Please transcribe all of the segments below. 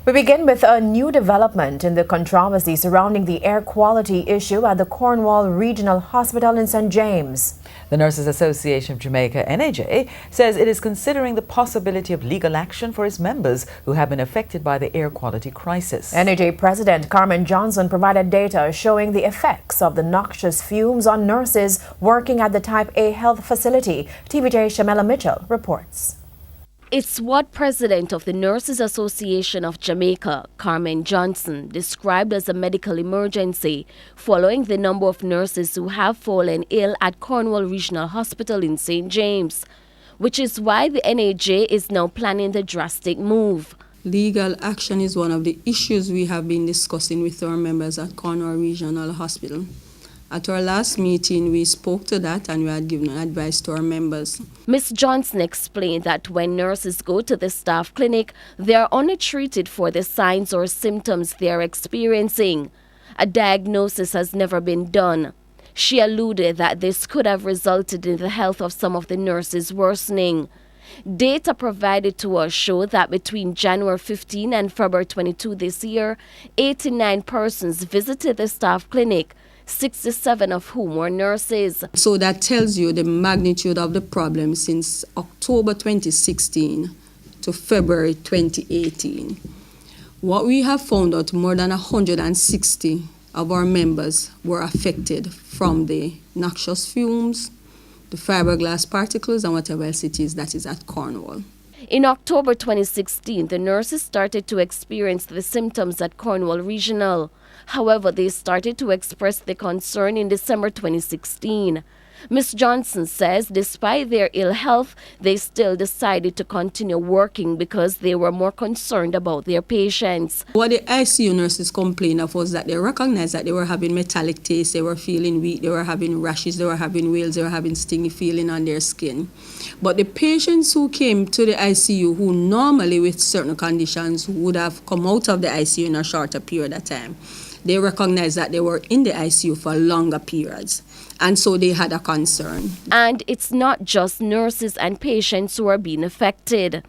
We begin with a new development in the controversy surrounding the air quality issue at the Cornwall Regional Hospital in St. James. The Nurses Association of Jamaica, NAJ, says it is considering the possibility of legal action for its members who have been affected by the air quality crisis. NAJ President Carmen Johnson provided data showing the effects of the noxious fumes on nurses working at the Type A health facility. TVJ Shamela Mitchell reports. It's what President of the Nurses Association of Jamaica, Carmen Johnson, described as a medical emergency following the number of nurses who have fallen ill at Cornwall Regional Hospital in St. James, which is why the NAJ is now planning the drastic move. Legal action is one of the issues we have been discussing with our members at Cornwall Regional Hospital. At our last meeting, we spoke to that and we had given advice to our members. Ms. Johnson explained that when nurses go to the staff clinic, they are only treated for the signs or symptoms they are experiencing. A diagnosis has never been done. She alluded that this could have resulted in the health of some of the nurses worsening. Data provided to us show that between January 15 and February 22 this year, 89 persons visited the staff clinic, 67 of whom were nurses. So that tells you the magnitude of the problem since October 2016 to February 2018. What we have found out, more than 160 of our members were affected from the noxious fumes, the fiberglass particles, and whatever else it is that is at Cornwall. In October 2016, the nurses started to experience the symptoms at Cornwall Regional. However, they started to express the concern in December 2016. Ms. Johnson says despite their ill health, they still decided to continue working because they were more concerned about their patients. What the ICU nurses complained of was that they recognized that they were having metallic taste, they were feeling weak, they were having rashes, they were having wales, they were having stingy feeling on their skin. But the patients who came to the ICU, who normally with certain conditions would have come out of the ICU in a shorter period of time, they recognized that they were in the ICU for longer periods, and so they had a concern. And it's not just nurses and patients who are being affected.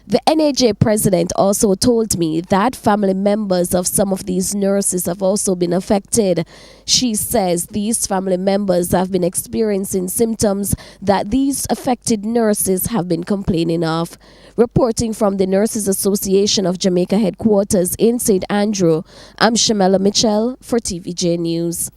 The NAJ president also told me that family members of some of these nurses have also been affected. She says these family members have been experiencing symptoms that these affected nurses have been complaining of. Reporting from the Nurses Association of Jamaica headquarters in St. Andrew, I'm Shamela Mitchell for TVJ News.